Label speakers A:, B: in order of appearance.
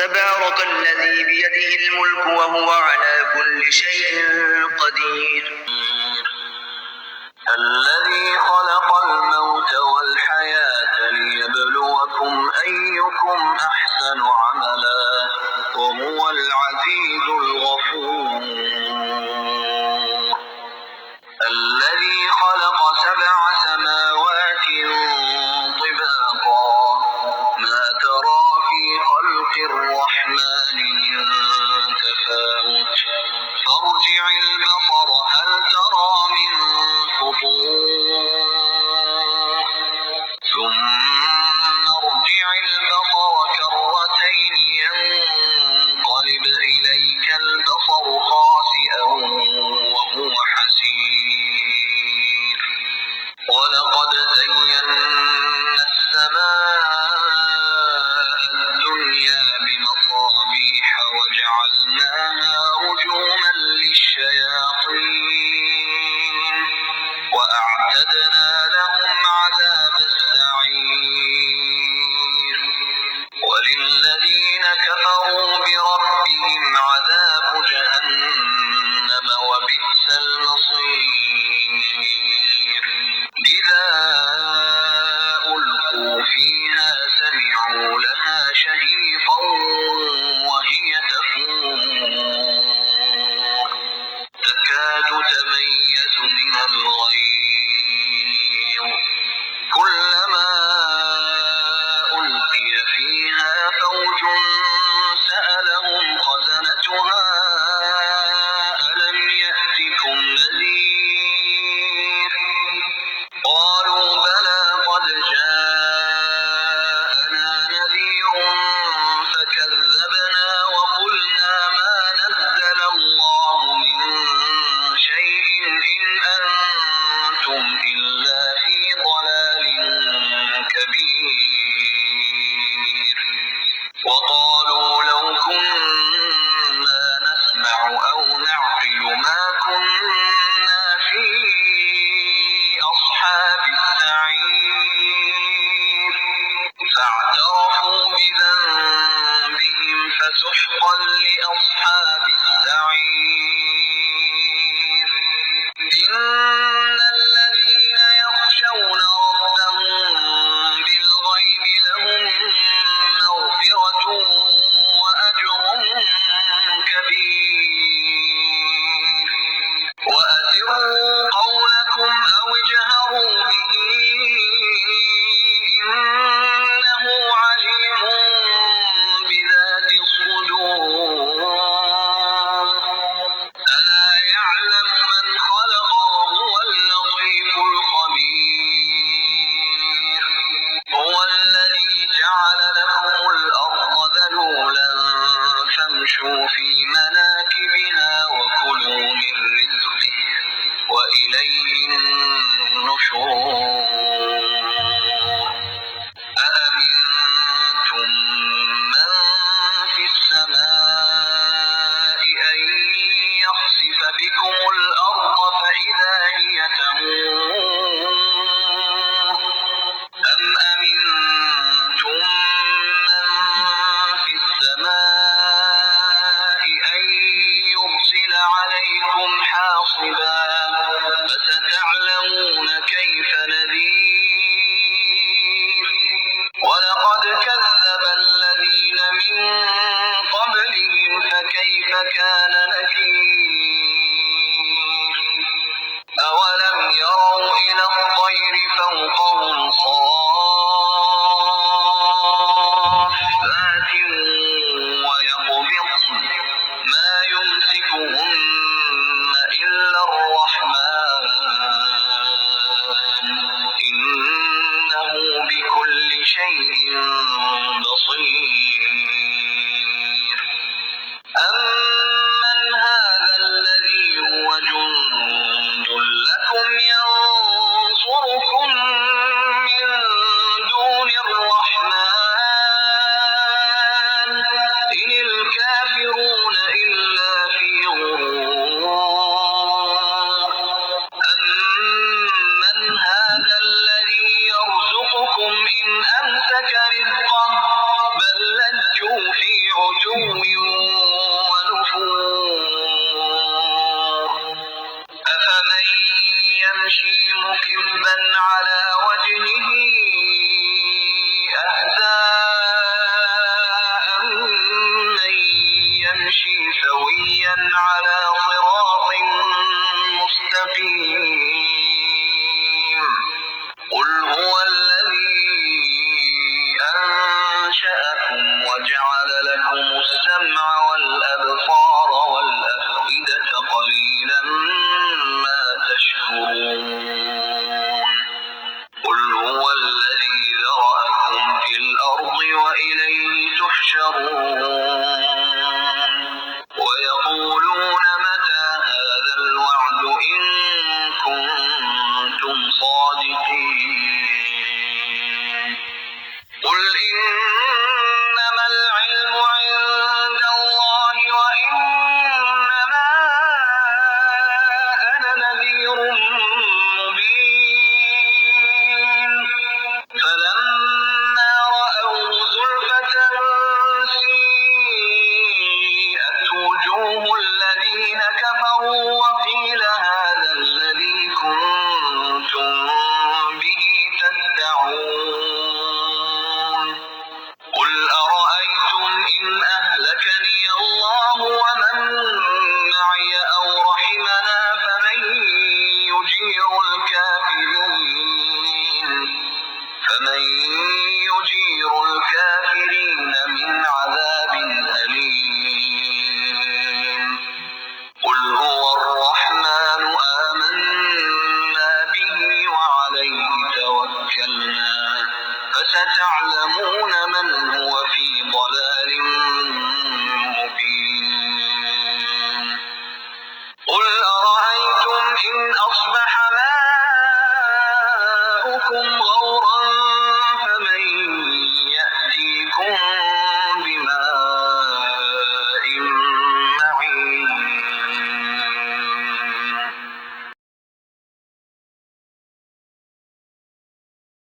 A: تبارك الذي بيده الملك وهو على كل شيء قدير.
B: الذي خلق الموت والحياة ليبلوكم أيكم أحسن عملا وهو العزيز الغفور. الذي خلق 7 سماوات طباقا ما ترى في خلق الرحمن من تفاوت فارجع البصر هل ترى من فطور ثم ارجع البصر كرتين ينقلب إليك البصر خاسئا وهو حسير ولقد زينا السماء الدنيا بمصابيح وجعلناها رجوما للشياطين وأعتدنا لهم عذاب السعير وللذين كفروا بربهم عذاب جهنم وبئس المصير. إذا ألقوا فيها سمعوا لها شهيقا وهي تفور تكاد تميز من الغيظ كلما ألقي فيها فوج سألهم خزنتها ألم يأتكم نذير قالوا بلى قد جاءنا نذير فكذبنا وقلنا ما نزل الله من شيء إن أنتم إلا في ضلال كبير وقالوا لو كنا نسمع أو نعقل ما كنا في أصحاب السعير فاعترفوا بذنبهم فسحقا لأصحاب السعير. إن الذين يخشون ربهم بالغيب لهم مغفرة وأجر كبير وأسروا قولكم أو اجهروا به إنه عليم بذات الصدور ألا يعلم من خلق وهو اللطيف الخبير. هو الذي جعل لكم الأرض ذلولا فامشوا في مناكبها وكلوا من رزقه وإليه النشور. أأمنتم من في السماء أن يخسف بكم الأرض فإذا هي تمور أم أمنتم من في السماء أن يرسل عليكم حاصبا فستعلمون كيف نذير. ولقد كذب الذين من قبلهم فكيف كان نكير. أولم يروا إلى الطير فوقهم صافات ويقبضن ما يمسكهن إلا الرحمن إنه بكل شيء بصير. أمن هذا الذي هو جند لكم ينصركم من دون الرحمن إن الكافرون إلا في غرور. أمن هذا الذي يرزقكم إن أمسك رزقه بل لجوا في عتو يمشي سويا على صراط مستقيم قل هو الذي أنشأكم وجعل لكم السمع والأبصار والأفئدة قليلا ما تشكرون قل هو الذي ذرأكم في الأرض وإليه تحشرون